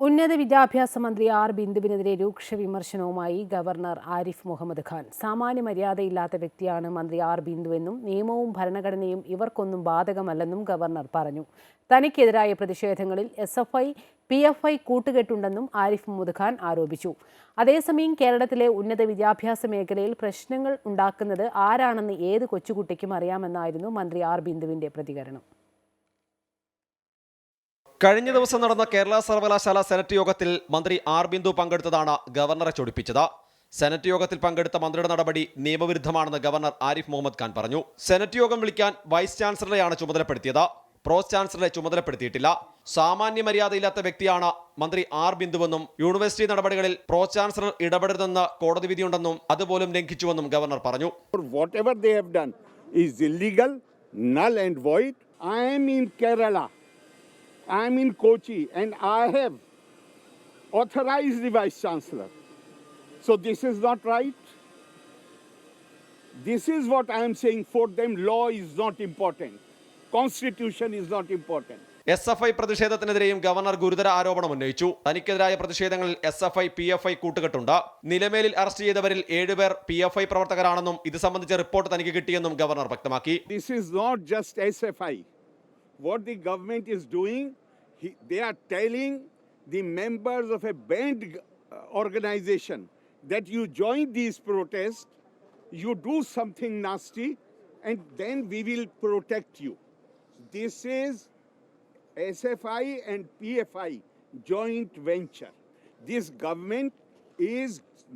ഉന്നത വിദ്യാഭ്യാസ മന്ത്രി ആർ ബിന്ദുവിനെതിരെ രൂക്ഷ വിമർശനവുമായി ഗവർണർ ആരിഫ് മുഹമ്മദ് ഖാൻ. സാമാന്യ മര്യാദയില്ലാത്ത വ്യക്തിയാണ് മന്ത്രി ആർ ബിന്ദുവെന്നും നിയമവും ഭരണഘടനയും ഇവർക്കൊന്നും ബാധകമല്ലെന്നും ഗവർണർ പറഞ്ഞു. തനിക്കെതിരായ പ്രതിഷേധങ്ങളിൽ SFI, PFI കൂട്ടുകെട്ടുണ്ടെന്നും ആരിഫ് മുഹമ്മദ് ഖാൻ ആരോപിച്ചു. അതേസമയം കേരളത്തിലെ ഉന്നത വിദ്യാഭ്യാസ മേഖലയിൽ പ്രശ്നങ്ങൾ ഉണ്ടാക്കുന്നത് ആരാണെന്ന് ഏത് കൊച്ചുകുട്ടിക്കും അറിയാമെന്നായിരുന്നു മന്ത്രി ആർ ബിന്ദുവിന്റെ പ്രതികരണം. കഴിഞ്ഞ ദിവസം നടന്ന കേരള സർവകലാശാല സെനറ്റ് യോഗത്തിൽ മന്ത്രി ആർ ബിന്ദു പങ്കെടുത്തതാണ് ഗവർണറെ ചൊടിപ്പിച്ചത്. സെനറ്റ് യോഗത്തിൽ പങ്കെടുത്ത മന്ത്രിയുടെ നടപടി നിയമവിരുദ്ധമാണെന്ന് ഗവർണർ ആരിഫ് മുഹമ്മദ് ഖാൻ പറഞ്ഞു. സെനറ്റ് യോഗം വിളിക്കാൻ വൈസ് ചാൻസലറെയാണ് ചുമതലപ്പെടുത്തിയത്. പ്രോസ് ചാൻസലറെ ചുമതലപ്പെടുത്തിയിട്ടില്ല. സാമാന്യ മര്യാദയില്ലാത്ത വ്യക്തിയാണ് മന്ത്രി ആർ ബിന്ദുവെന്നും യൂണിവേഴ്സിറ്റി നടപടികളിൽ പ്രോസ് ചാൻസലർ ഇടപെടരുതെന്ന് കോടതി വിധിയുണ്ടെന്നും അതുപോലും ലംഘിച്ചുവെന്നും ഗവർണർ പറഞ്ഞു. Whatever they have done is illegal, null and void. I am in Kerala. I am in Kochi and I have authorized the Vice Chancellor. So this is not right. This is what I am saying. For them, law is not important. Constitution is not important. SFI പ്രതിഷേധത്തിനെതിരെയും governor ഗുരുതര ആരോപണം ഉന്നയിച്ചു. തനിക്കെതിരായ പ്രതിഷേധങ്ങളിൽ SFI, PFI കൂട്ടുകെട്ടുണ്ട്. നിലമേലിൽ arrest ചെയ്തവരിൽ 7 പേർ PFI പ്രവർത്തകരാണെന്നും ഇത് സംബന്ധിച്ച റിപ്പോർട്ട് തനിക്ക് കിട്ടിയെന്നും ഗവർണർ വ്യക്തമാക്കി. This is not just SFI. What the government is doing, they are telling the members of a banned organization that you join these protests, you do something nasty, and then we will protect you. This is SFI and PFI joint venture. This government is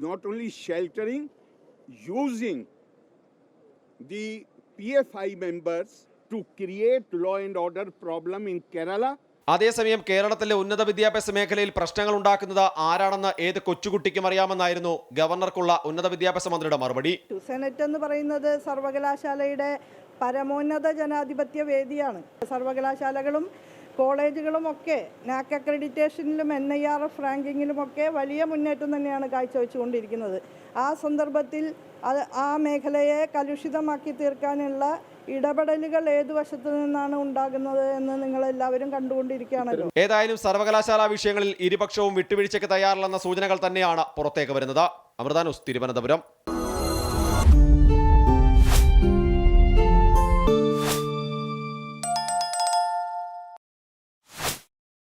not only sheltering, using the PFI members to create law and order problem in Kerala. അതേസമയം കേരളത്തിലെ ഉന്നത വിദ്യാഭ്യാസ മേഖലയിൽ പ്രശ്നങ്ങൾ ഉണ്ടാക്കുന്നത് ആരാണെന്ന് ഏത് കൊച്ചുകുട്ടിക്കും അറിയാമെന്നായിരുന്നു ഗവർണർക്കുള്ള ഉന്നത വിദ്യാഭ്യാസ മന്ത്രിയുടെ മറുപടി. സെനറ്റ് എന്ന് പറയുന്നത് സർവകലാശാലയുടെ പരമോന്നത ജനാധിപത്യ വേദിയാണ്. സർവകലാശാലകളും കോളേജുകളും ഒക്കെ NAC അക്രഡിറ്റേഷനിലും NIRF റാങ്കിങ്ങിലുമൊക്കെ വലിയ മുന്നേറ്റം തന്നെയാണ് കാഴ്ചവെച്ചുകൊണ്ടിരിക്കുന്നത്. ആ സന്ദർഭത്തിൽ ആ മേഖലയെ കലുഷിതമാക്കി തീർക്കാനുള്ള ഇടപെടലുകൾ ഏതു വശത്തു നിന്നാണ് ഉണ്ടാകുന്നത് എന്ന് നിങ്ങളെല്ലാവരും കണ്ടുകൊണ്ടിരിക്കുകയാണല്ലോ. ഏതായാലും സർവകലാശാല വിഷയങ്ങളിൽ ഇരുപക്ഷവും വിട്ടുവീഴ്ചയ്ക്ക് തയ്യാറില്ലെന്ന സൂചനകൾ തന്നെയാണ് പുറത്തേക്ക് വരുന്നത്. അമൃത ന്യൂസ്, തിരുവനന്തപുരം.